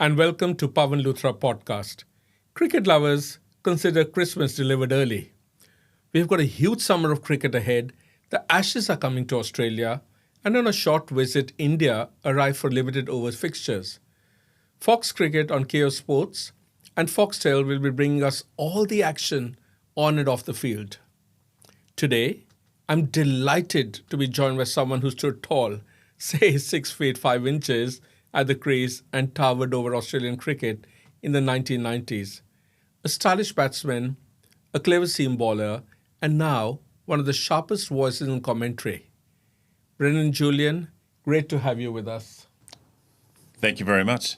and welcome to PAWAN LUTHRA podcast. Cricket lovers, consider Christmas delivered early. We've got a huge summer of cricket ahead. The Ashes are coming to Australia, and on a short visit, India arrive for limited overs fixtures. Fox Cricket on KO Sports and Foxtel will be bringing us all the action on and off the field. Today, I'm delighted to be joined by someone who stood tall, say 6 feet 5 inches, at the crease and towered over Australian cricket in the 1990s. A stylish batsman, a clever seam bowler, and now one of the sharpest voices in commentary. Brendan Julian, great to have you with us. Thank you very much.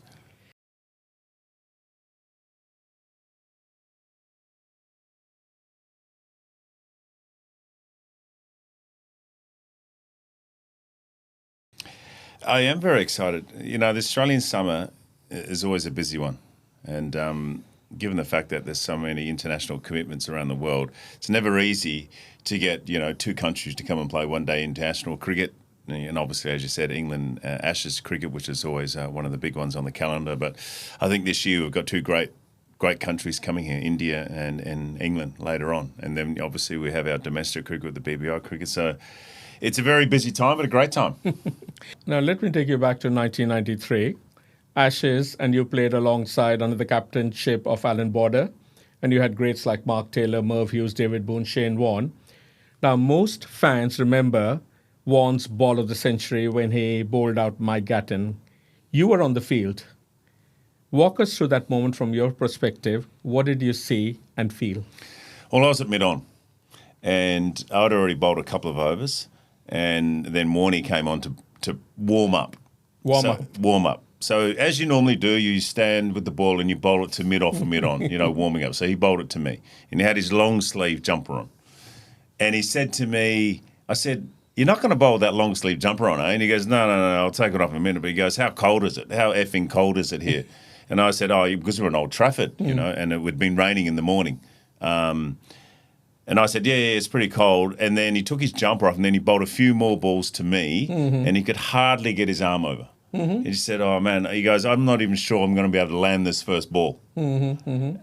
I am very excited. You know, the Australian summer is always a busy one. And given the fact that there's so many international commitments around the world, it's never easy to get, two countries to come and play one day international cricket. And obviously, as you said, England Ashes cricket, which is always one of the big ones on the calendar. But I think this year we've got two great countries coming here, India and England later on. And then obviously we have our domestic cricket with the BBI cricket. So it's a very busy time, but a great time. Now, let me take you back to 1993. Ashes, and you played alongside under the captainship of Alan Border, and you had greats like Mark Taylor, Merv Hughes, David Boone, Shane Warne. Now, most fans remember Warne's ball of the century when he bowled out Mike Gatton. You were on the field. Walk us through that moment from your perspective. What did you see and feel? Well, I was at mid-on, and I'd already bowled a couple of overs, and then Warne came on to warm up. Warm up. So as you normally do, you stand with the ball and you bowl it to mid-off or mid-on, warming up. So he bowled it to me, and he had his long sleeve jumper on. And he said to me, I said, "You're not going to bowl that long sleeve jumper on, eh?" And he goes, No, I'll take it off in a minute. But he goes, "How cold is it? How effing cold is it here?" And I said, "Oh, because we're in Old Trafford, and it had been raining in the morning." And I said, yeah, it's pretty cold. And then he took his jumper off, and then he bowled a few more balls to me, and he could hardly get his arm over. He said, "Oh, man," he goes, "I'm not even sure I'm going to be able to land this first ball." And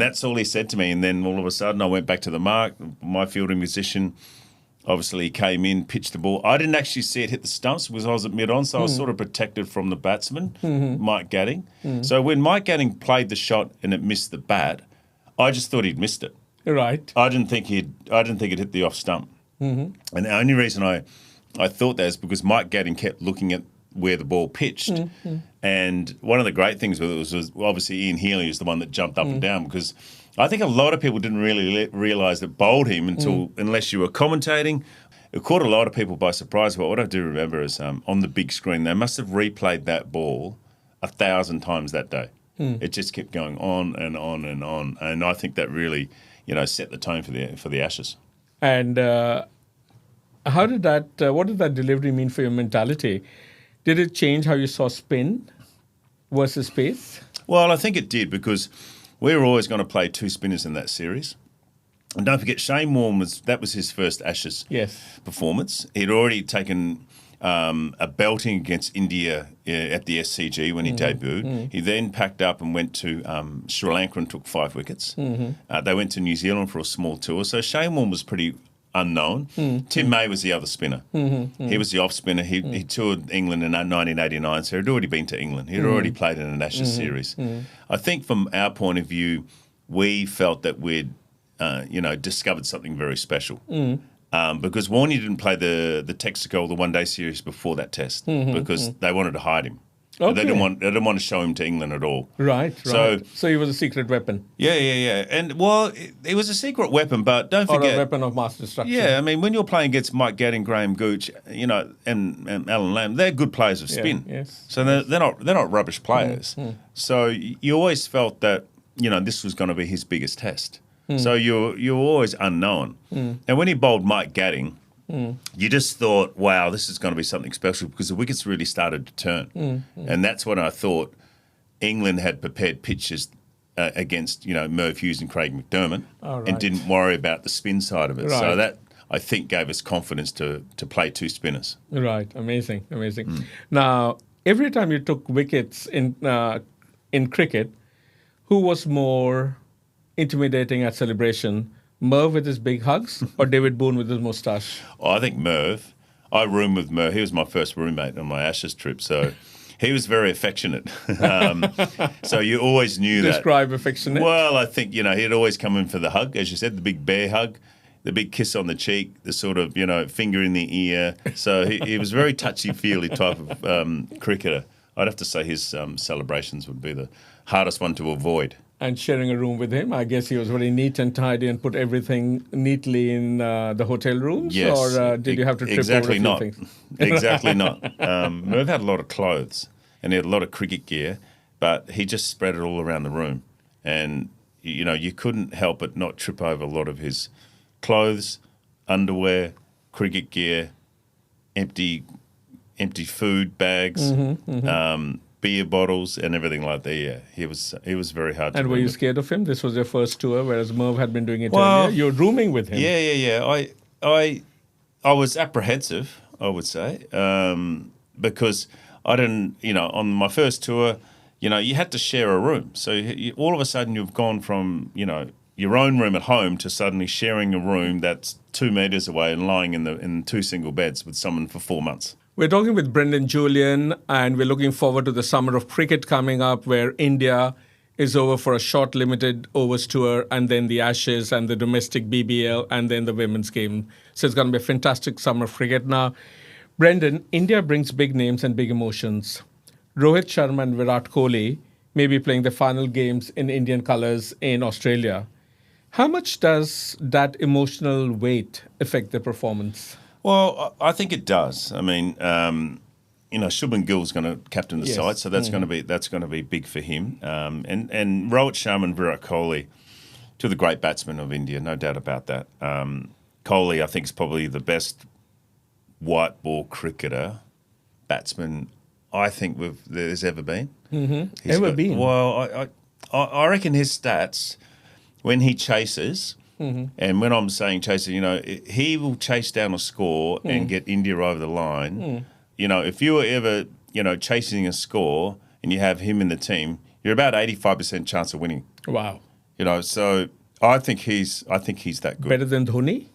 that's all he said to me. And then all of a sudden I went back to the mark. My fielding position obviously came in, pitched the ball. I didn't actually see it hit the stumps because I was at mid-on, so I was sort of protected from the batsman, Mike Gatting. So when Mike Gatting played the shot and it missed the bat, I just thought he'd missed it. Right. I didn't think it hit the off stump. And the only reason I thought that is because Mike Gatting kept looking at where the ball pitched. And one of the great things with it was obviously Ian Healy is the one that jumped up and down, because I think a lot of people didn't really realise that bowled him unless you were commentating. It caught a lot of people by surprise. But what I do remember is on the big screen, they must have replayed that ball 1,000 times that day. It just kept going on and on and on. And I think that really, set the tone for the Ashes. And what did that delivery mean for your mentality? Did it change how you saw spin versus pace? Well, I think it did, because we were always going to play two spinners in that series. And don't forget, Shane Warne that was his first Ashes performance. He'd already taken a belting against India at the SCG when he debuted. He then packed up and went to Sri Lanka and took 5 wickets. They went to New Zealand for a small tour. So Shane Warne was pretty unknown. Tim May was the other spinner. He was the off spinner. He toured England in 1989, so he'd already been to England. He'd already played in an Ashes series. I think from our point of view, we felt that we'd discovered something very special. Because Warne didn't play the Texaco, the one-day series before that test, because they wanted to hide him. Okay. They didn't want to show him to England at all. Right. So he was a secret weapon. Yeah. And, it was a secret weapon, but don't forget... Or a weapon of mass destruction. Yeah, I mean, when you're playing against Mike Gatting, Graham Gooch, and Alan Lamb, they're good players of spin. Yeah, yes. So they're not rubbish players. So you always felt that, this was going to be his biggest test. So you're always unknown. And when he bowled Mike Gatting, you just thought, wow, this is going to be something special, because the wickets really started to turn. And that's when I thought England had prepared pitches against, Merv Hughes and Craig McDermott, and didn't worry about the spin side of it. Right. So that, I think, gave us confidence to play two spinners. Right. Amazing. Now, every time you took wickets in cricket, who was more intimidating at celebration? Merv with his big hugs or David Boone with his moustache? Oh, I think Merv. I roomed with Merv. He was my first roommate on my Ashes trip, so he was very affectionate. So you always knew that. Describe affectionate. Well, I think, he'd always come in for the hug, as you said, the big bear hug, the big kiss on the cheek, the sort of, finger in the ear. So he was a very touchy-feely type of cricketer. I'd have to say his celebrations would be the hardest one to avoid. And sharing a room with him, I guess he was very neat and tidy and put everything neatly in the hotel rooms? Yes. Or did you have to trip over a few things? Exactly not. Merv had a lot of clothes and he had a lot of cricket gear, but he just spread it all around the room. And, you couldn't help but not trip over a lot of his clothes, underwear, cricket gear, empty food bags, beer bottles and everything like that. Yeah, he was very hard to And were you remember. scared of him? This was your first tour, whereas Merv had been doing it Well, earlier. You're rooming with him. Yeah. I was apprehensive, I would say, because I didn't, on my first tour, you had to share a room. So all of a sudden you've gone from, your own room at home to suddenly sharing a room that's 2 meters away and lying in 2 single beds with someone for 4 months. We're talking with Brendan Julian, and we're looking forward to the summer of cricket coming up, where India is over for a short limited overs tour, and then the Ashes and the domestic BBL, and then the women's game. So it's going to be a fantastic summer of cricket. Now, Brendan, India brings big names and big emotions. Rohit Sharma and Virat Kohli may be playing the final games in Indian colours in Australia. How much does that emotional weight affect the performance? Well, I think it does. I mean, Shubman Gill's going to captain the side, so that's going to be big for him. And Rohit Sharma and Virat Kohli, two of the great batsmen of India, no doubt about that. Kohli, I think, is probably the best white ball cricketer, batsman, I think there's ever been. Mm-hmm. Been? Well, I reckon his stats when he chases. Mm-hmm. And when I'm saying chaser, he will chase down a score and get India over the line. If you were ever, chasing a score and you have him in the team, you're about 85% chance of winning. Wow. So I think he's that good. Better than Dhoni?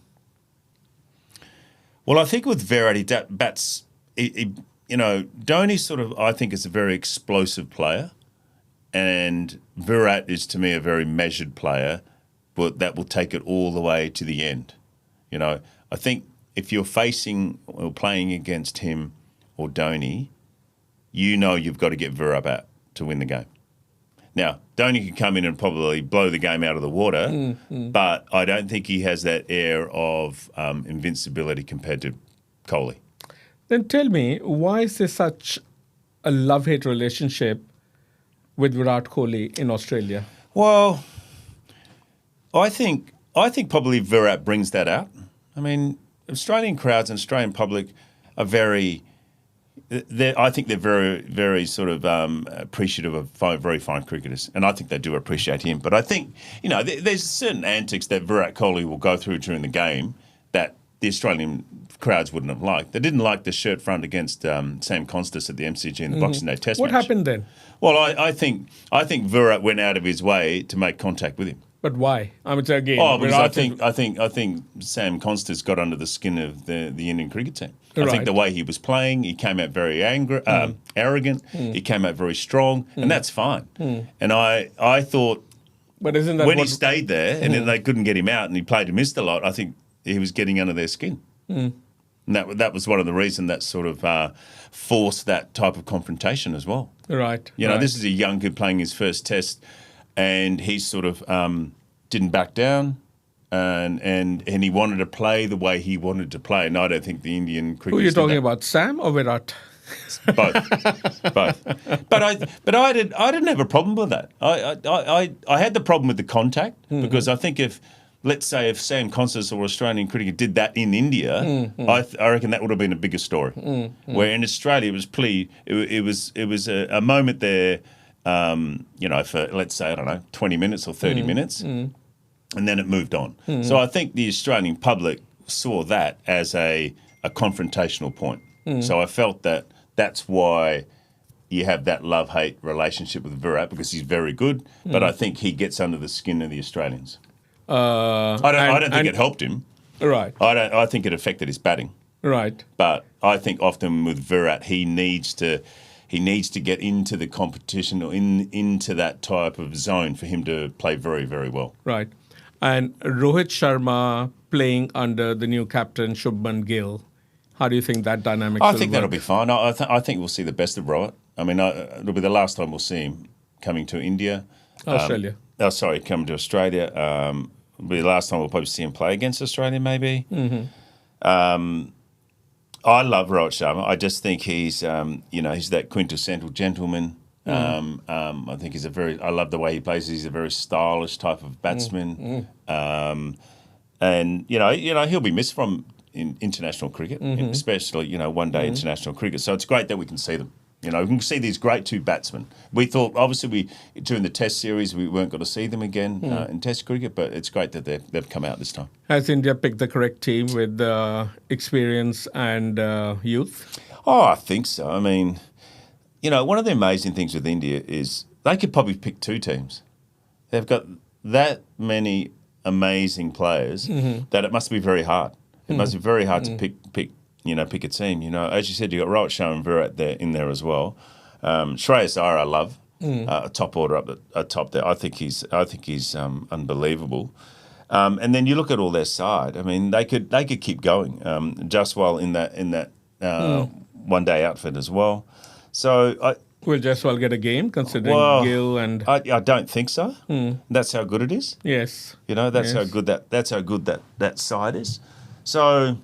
Well, I think with Virat, he bats. Dhoni sort of, I think, is a very explosive player, and Virat is to me a very measured player. But that will take it all the way to the end. I think if you're facing or playing against him or Dhoni, you've got to get Virat out to win the game. Now, Dhoni could come in and probably blow the game out of the water, but I don't think he has that air of invincibility compared to Kohli. Then tell me, why is there such a love-hate relationship with Virat Kohli in Australia? Well, I think probably Virat brings that out. I mean, Australian crowds and Australian public are I think they're very, very sort of appreciative of very fine cricketers, and I think they do appreciate him. But I think, there's certain antics that Virat Kohli will go through during the game that the Australian crowds wouldn't have liked. They didn't like the shirt front against Sam Constas at the MCG in the Boxing Day Test match. What happened then? Well, I think Virat went out of his way to make contact with him. But why? Again. Oh, because I think Sam Constas got under the skin of the Indian cricket team. I think the way he was playing, he came out very arrogant. He came out very strong, and that's fine. And I thought, but isn't that when he stayed there and then they couldn't get him out and he played and missed a lot, I think he was getting under their skin. And that was one of the reasons that sort of forced that type of confrontation as well. Right. This is a young kid playing his first test, and he sort of didn't back down, and he wanted to play the way he wanted to play. And I don't think the Indian cricket. Who are you talking about, Sam or Virat? Both. But I didn't have a problem with that. I had the problem with the contact because I think if Sam Constas or Australian cricket did that in India, I reckon that would have been a bigger story. Where in Australia it was a moment there. For, let's say, 20 minutes or 30 minutes, and then it moved on. So I think the Australian public saw that as a confrontational point. So I felt that's why you have that love-hate relationship with Virat because he's very good, but I think he gets under the skin of the Australians. I don't think it helped him. Right. I think it affected his batting. Right. But I think often with Virat, he needs to get into the competition or into that type of zone for him to play very, very well. Right. And Rohit Sharma playing under the new captain, Shubman Gill. How do you think that dynamic will I think work? that'll be fine. I think we'll see the best of Rohit. I mean, it'll be the last time we'll see him coming to India. Australia. Coming to Australia. It'll be the last time we'll probably see him play against Australia, maybe. I love Rohit Sharma. I just think he's that quintessential gentleman. I think I love the way he plays. He's a very stylish type of batsman. And he'll be missed from international cricket, especially, one-day international cricket. So it's great that we can see them. We can see these great two batsmen. We thought, obviously, during the Test series, we weren't going to see them again in Test cricket, but it's great that they've come out this time. Has India picked the correct team with experience and youth? Oh, I think so. I mean, one of the amazing things with India is they could probably pick two teams. They've got that many amazing players that it must be very hard. It must be very hard to pick a team. As you said, you got Rohit Sharma and Virat in there as well. Shreyas Iyer, I love. A top order up top there. I think he's unbelievable. And then you look at all their side. I mean, they could keep going. Jaiswal in that one day outfit as well. So Will Jaiswal get a game considering Gill and? I don't think so. That's how good it is. Yes. That's how good that side is. So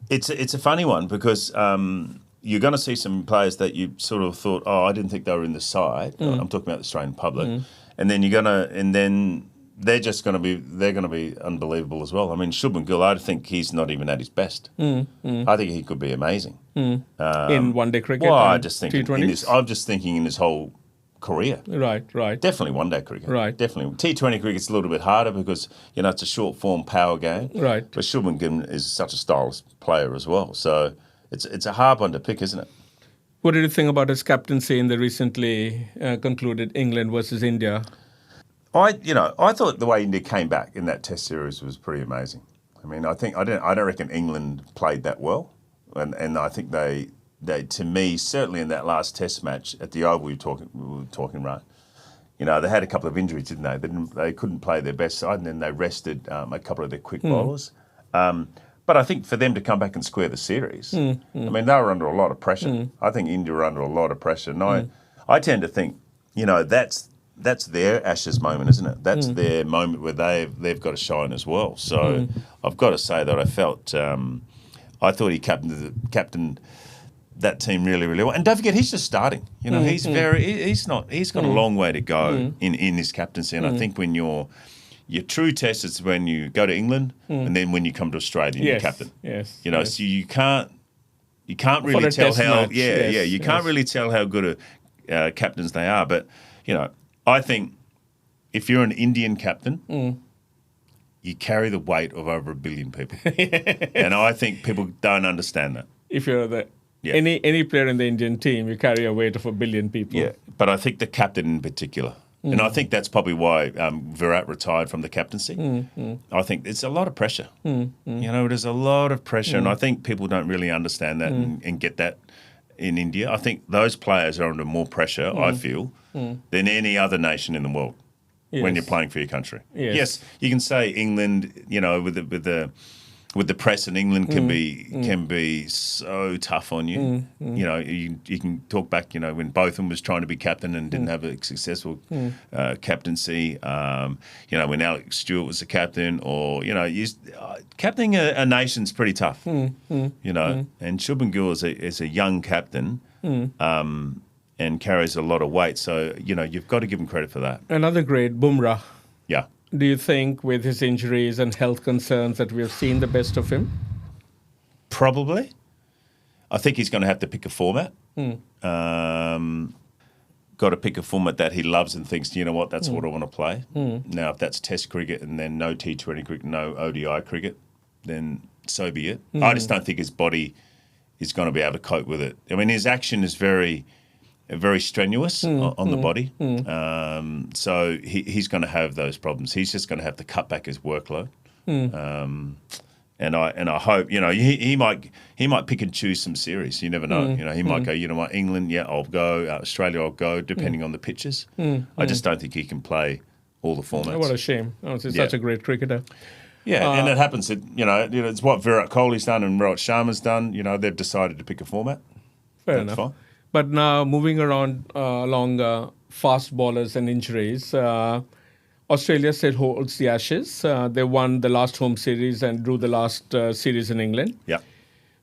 it's a funny one because you're going to see some players that you sort of thought, I didn't think they were in the side. I'm talking about the Australian public, and then they're going to be unbelievable as well. I mean, Shubman Gill, I think he's not even at his best. I think he could be amazing in one-day cricket. Well, I just think T20s? I'm just thinking in his whole career. Right. Definitely one-day cricket. Right. Definitely. T20 cricket's a little bit harder because, it's a short-form power game. Right. But Shubman Gill is such a stylish player as well. So it's a hard one to pick, isn't it? What did you think about his captaincy in the recently concluded England versus India? I thought the way India came back in that Test series was pretty amazing. I mean, I don't reckon England played that well, and I think they to me certainly in that last Test match at the Oval we were talking right. They had a couple of injuries, didn't they? They couldn't play their best side, and then they rested a couple of their quick bowlers. But I think for them to come back and square the series, I mean, they were under a lot of pressure. I think India were under a lot of pressure, and I tend to think, that's their Ashes moment, isn't it? That's their moment where they've got to shine as well. So I've got to say that I thought he captained that team really, really well. And don't forget, he's just starting. He's got a long way to go in his captaincy. And I think when your true test is when you go to England and then when you come to Australia and you're captain. Yes. So you can't really tell how can't really tell how good a captains they are. But I think if you're an Indian captain, you carry the weight of over 1 billion people. And I think people don't understand that. If you're any player in the Indian team, you carry a weight of 1 billion people. Yeah, but I think the captain in particular. And I think that's probably why Virat retired from the captaincy. I think it's a lot of pressure. There's a lot of pressure, and I think people don't really understand that and get that in India. I think those players are under more pressure, I feel, than any other nation in the world when you're playing for your country. Yes, you can say England, with the press in England can be so tough on you. You can talk back, when Botham was trying to be captain and didn't have a successful captaincy. When Alex Stewart was the captain, or captaining a nation's pretty tough. And Shubman Gill is a young captain. And carries a lot of weight. So, you've got to give him credit for that. Another great, Bumrah. Yeah. Do you think with his injuries and health concerns that we have seen the best of him? Probably. I think he's going to have to pick a format. Got to pick a format that he loves and thinks, that's what I want to play. Now, if that's Test cricket and then no T20 cricket, no ODI cricket, then so be it. I just don't think his body is going to be able to cope with it. I mean, his action is very very strenuous on the body. So he's going to have those problems. He's just going to have to cut back his workload. And I hope, he might pick and choose some series. You never know. He might go, you know what, England, yeah, I'll go. Australia, I'll go, depending on the pitches. I just don't think he can play all the formats. What a shame. He's such a great cricketer. Yeah, and it happens that, it's what Virat Kohli's done and Rohit Sharma's done. They've decided to pick a format. Fair enough. Fine. But now moving around along fast bowlers and injuries, Australia still holds the Ashes. They won the last home series and drew the last series in England. Yeah.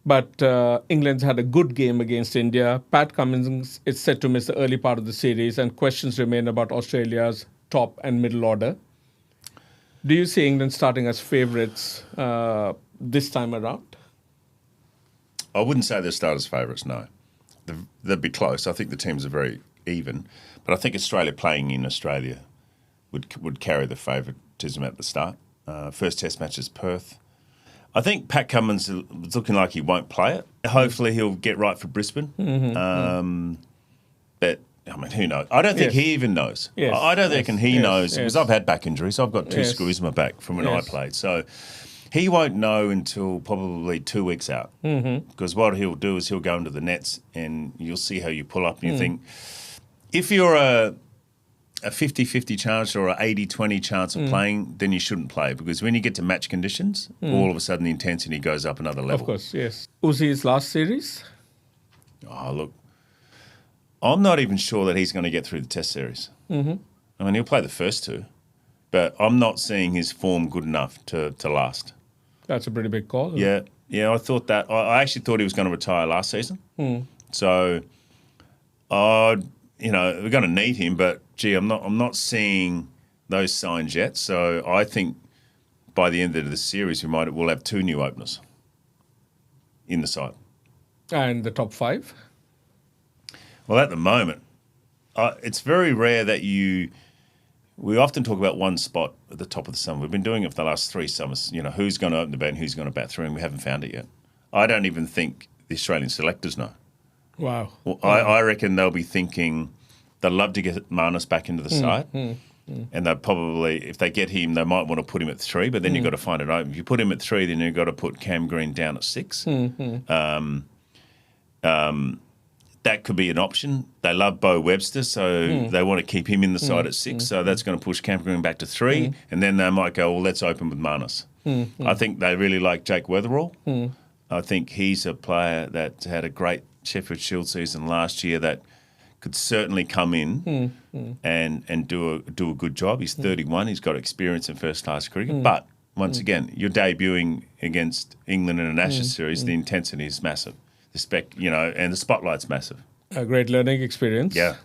But England's had a good game against India. Pat Cummins is set to miss the early part of the series, and questions remain about Australia's top and middle order. Do you see England starting as favourites this time around? I wouldn't say they'll start as favourites, no. They'd be close. I think the teams are very even. But I think Australia playing in Australia would carry the favouritism at the start. First Test match is Perth. I think Pat Cummins is looking like he won't play it. Hopefully he'll get right for Brisbane. But, I mean, who knows? I don't think he even knows. Yes. I don't reckon he knows, because I've had back injuries. I've got 2 screws in my back from when I played. So he won't know until probably 2 weeks out. Because what he'll do is he'll go into the nets and you'll see how you pull up and you think, if you're a 50-50 chance or an 80-20 chance of playing, then you shouldn't play, because when you get to match conditions, all of a sudden the intensity goes up another level. Of course, yes. Uzi's last series? Oh, look, I'm not even sure that he's going to get through the Test series. I mean, he'll play the first 2, but I'm not seeing his form good enough to last. That's a pretty big call. Yeah, I thought that. I actually thought he was going to retire last season. So, we're going to need him, but gee, I'm not seeing those signs yet. So I think by the end of the series, we'll have 2 new openers in the side. And the top 5? Well, at the moment, it's very rare that we often talk about one spot at the top of the summer. We've been doing it for the last 3 summers. Who's going to open the bat and who's going to bat through, and we haven't found it yet. I don't even think the Australian selectors know. Wow. Well, I reckon they'll be thinking they'd love to get Marnus back into the side. And they'll probably, if they get him, they might want to put him at 3, but then you've got to find it open. If you put him at 3, then you've got to put Cam Green down at 6. That could be an option. They love Bo Webster, so they want to keep him in the side at 6. So that's going to push Cam Green back to 3. And then they might go, well, let's open with Marnus. I think they really like Jake Weatherall. I think he's a player that had a great Sheffield Shield season last year that could certainly come in and do a good job. He's 31. He's got experience in first-class cricket. But once again, you're debuting against England in an Ashes series. The intensity is massive. And the spotlight's massive. A great learning experience. Yeah.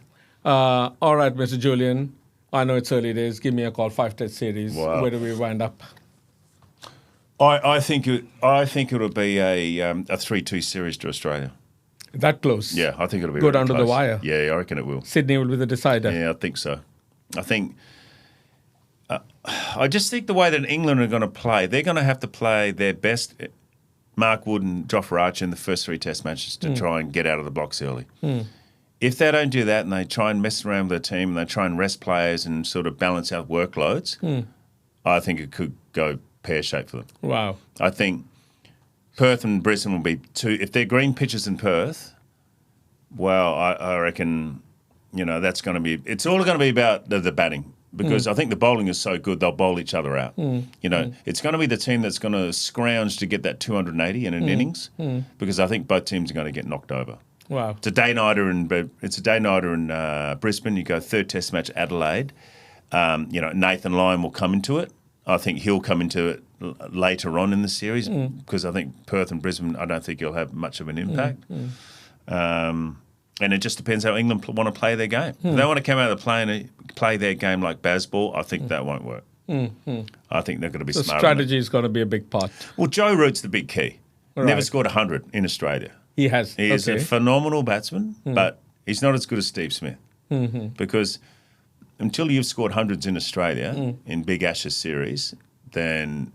All right, Mr. Julian. I know it's early days. Give me a call. 5-Test series. Wow. Where do we wind up? I think it'll be a 3-2 series to Australia. That close? Yeah, I think it'll be go really down close. To the wire. Yeah, I reckon it will. Sydney will be the decider. Yeah, I think so. I think. I just think the way that England are going to play, they're going to have to play their best. Mark Wood and Jofra Archer in the first 3 Test matches to try and get out of the blocks early. If they don't do that and they try and mess around with their team and they try and rest players and sort of balance out workloads, I think it could go pear-shaped for them. Wow. I think Perth and Brisbane will be 2. If they're green pitches in Perth, well, I reckon, that's going to be... It's all going to be about the batting. Because I think the bowling is so good, they'll bowl each other out. It's going to be the team that's going to scrounge to get that 280 in an innings, because I think both teams are going to get knocked over. Wow! It's a day-nighter in Brisbane. You go 3rd Test match Adelaide. Nathan Lyon will come into it. I think he'll come into it later on in the series, because I think Perth and Brisbane, I don't think he'll have much of an impact. And it just depends how England want to play their game. If they want to come out of the play and play their game like Bazball, I think that won't work. I think they're going to be smart. Strategy is going to be a big part. Well, Joe Root's the big key. Right. Never scored 100 in Australia. He has. He is a phenomenal batsman, but he's not as good as Steve Smith. Because until you've scored hundreds in Australia in big Ashes series, then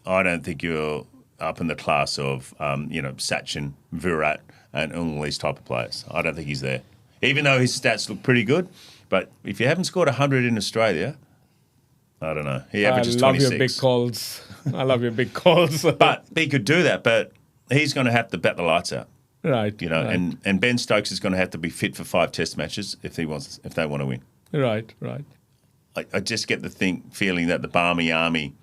I don't think you're up in the class of, Sachin, Virat, and all these type of players. I don't think he's there. even though his stats look pretty good. But if you haven't scored 100 in Australia, I don't know. He averages 26. I love your big calls. I love your big calls. But he could do that, but he's going to have to bat the lights out. Right. Right. And Ben Stokes is going to have to be fit for 5 Test matches if they want to win. Right. I just get the feeling that the Barmy Army,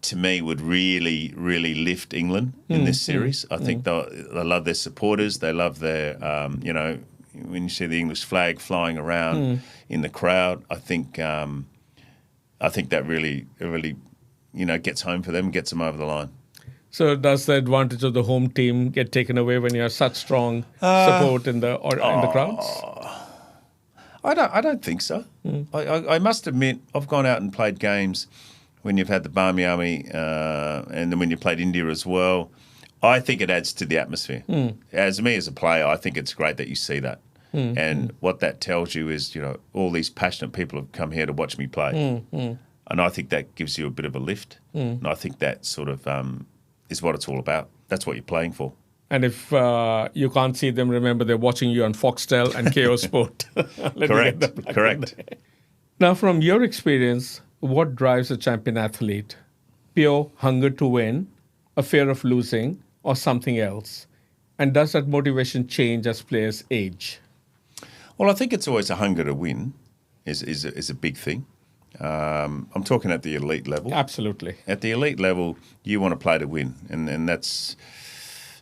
to me, would really, really lift England in this series. I think they love their supporters. They love their, when you see the English flag flying around in the crowd, I think that really, gets home for them, gets them over the line. So does the advantage of the home team get taken away when you have such strong support in the crowds? I don't think so. I must admit, I've gone out and played games when you've had the Barmy Army and then when you played India as well. I think it adds to the atmosphere. As a player, I think it's great that you see that. And what that tells you is, all these passionate people have come here to watch me play. And I think that gives you a bit of a lift. And I think that sort of is what it's all about. That's what you're playing for. And if you can't see them, remember they're watching you on Foxtel and KO Sport. Correct. Now, from your experience, what drives a champion athlete? Pure hunger to win, a fear of losing, or something else? And does that motivation change as players age? Well, I think it's always a hunger to win is a big thing. I'm talking at the elite level. Absolutely. At the elite level, you want to play to win, and that's...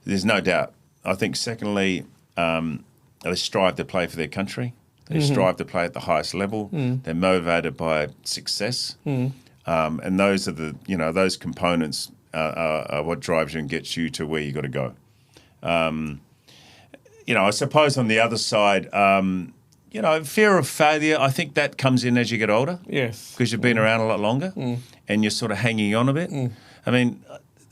There's no doubt. I think, secondly, they strive to play for their country. They strive to play at the highest level. They're motivated by success. And those are those components are what drives you and gets you to where you got to go. I suppose on the other side, fear of failure, I think that comes in as you get older. Yes. Because you've been around a lot longer and you're sort of hanging on a bit. I mean...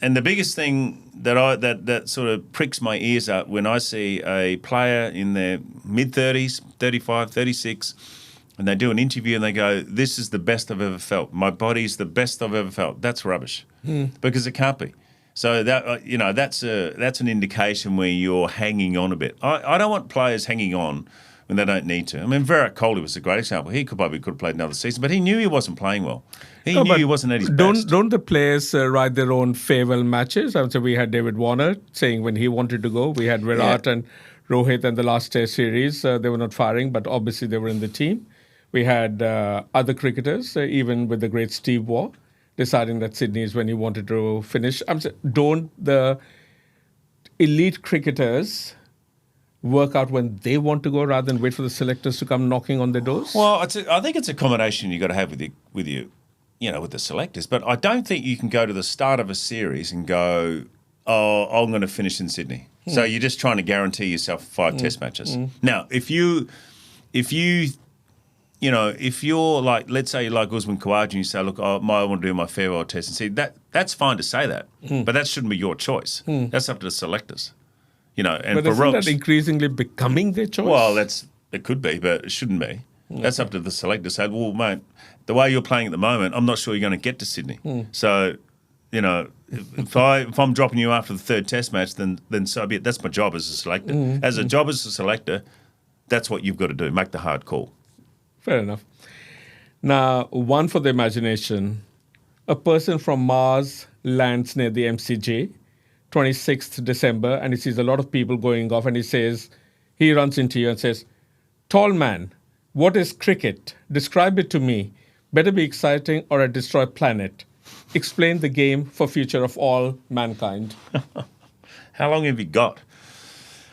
And the biggest thing that sort of pricks my ears up when I see a player in their mid-30s, 35, 36, and they do an interview and they go, "This is the best I've ever felt. My body's the best I've ever felt." That's rubbish because it can't be. So that that's an indication where you're hanging on a bit. I don't want players hanging on when they don't need to. I mean, Virat Kohli was a great example. He probably could have played another season, but he knew he wasn't playing well. He knew he wasn't at his best. Don't the players write their own farewell matches? I would say we had David Warne saying when he wanted to go. We had Virat and Rohit in the last Test series. They were not firing, but obviously they were in the team. We had other cricketers, even with the great Steve Waugh, deciding that Sydney is when he wanted to finish. I'm saying, don't the elite cricketers work out when they want to go rather than wait for the selectors to come knocking on their doors? Well, I think it's a combination you've got to have with the selectors. But I don't think you can go to the start of a series and go, "Oh, I'm going to finish in Sydney." So you're just trying to guarantee yourself 5 Test matches. Now, if you're like, let's say you're like Usman Khawaja and you say, "Look, I want to do my farewell test," and see that's fine to say that, but that shouldn't be your choice. That's up to the selectors. And but isn't that increasingly becoming their choice? Well, it could be, but it shouldn't be. That's up to the selector. Say, "Well, mate, the way you're playing at the moment, I'm not sure you're going to get to Sydney. So, if I'm dropping you after the 3rd Test match, then so be it. That's my job as a selector. As a job as a selector, that's what you've got to do. Make the hard call." Fair enough. Now, one for the imagination. A person from Mars lands near the MCG, 26th December, and he sees a lot of people going off, and he runs into you and says, "Tall man, what is cricket? Describe it to me. Better be exciting or a destroyed planet. Explain the game for future of all mankind." How long have you got?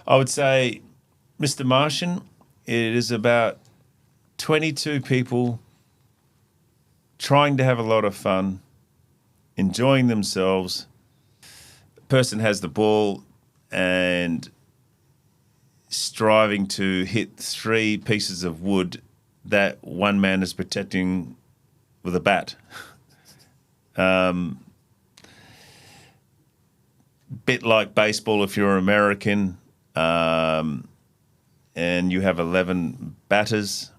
I would say, Mr. Martian, it is about 22 people trying to have a lot of fun, enjoying themselves. The person has the ball and striving to hit 3 pieces of wood that one man is protecting with a bat. Bit like baseball if you're American, and you have 11 batters,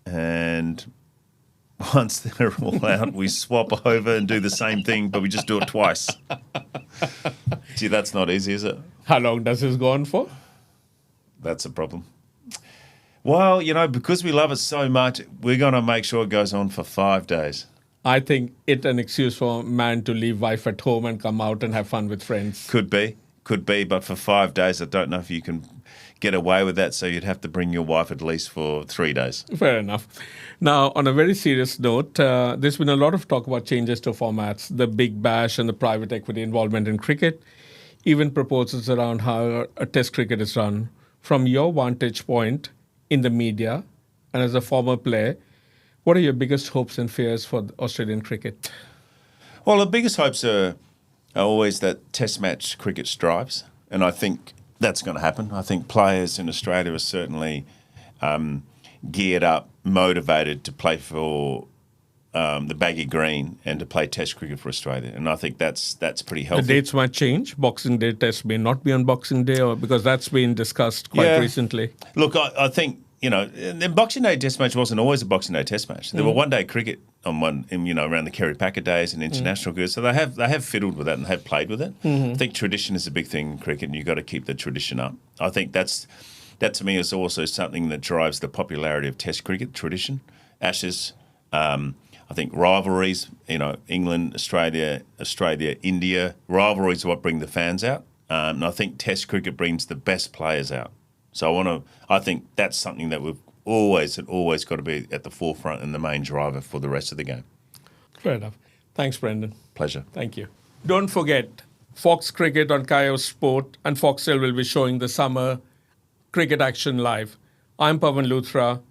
and once they're all out, we swap over and do the same thing, but we just do it twice. Gee, that's not easy, is it? How long does this go on for? That's a problem. Well, because we love it so much, we're going to make sure it goes on for 5 days. I think it's an excuse for a man to leave wife at home and come out and have fun with friends. Could be. But for 5 days, I don't know if you can get away with that. So you'd have to bring your wife at least for 3 days. Fair enough. Now, on a very serious note, there's been a lot of talk about changes to formats, the Big Bash and the private equity involvement in cricket, even proposals around how a test cricket is run. From your vantage point in the media and as a former player, what are your biggest hopes and fears for Australian cricket? Well, the biggest hopes are always that test match cricket strives, and I think that's going to happen. I think players in Australia are certainly geared up, motivated to play for the baggy green and to play test cricket for Australia, and I think that's pretty healthy. The dates might change. Boxing Day test may not be on Boxing Day, or because that's been discussed quite recently. Look, I think the Boxing Day test match wasn't always a Boxing Day test match. There were one-day cricket on around the Kerry Packer days and international cricket. So they have fiddled with that and have played with it. I think tradition is a big thing in cricket, and you've got to keep the tradition up. I think that to me is also something that drives the popularity of Test cricket tradition. Ashes, I think rivalries. England, Australia, India. Rivalries are what bring the fans out, and I think Test cricket brings the best players out. So I think that's something that we've always got to be at the forefront and the main driver for the rest of the game. Fair enough. Thanks, Brendan. Pleasure. Thank you. Don't forget, Fox Cricket on CricketAus Sport and Foxtel will be showing the summer cricket action live. I'm PAWAN LUTHRA.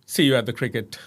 See you at the cricket.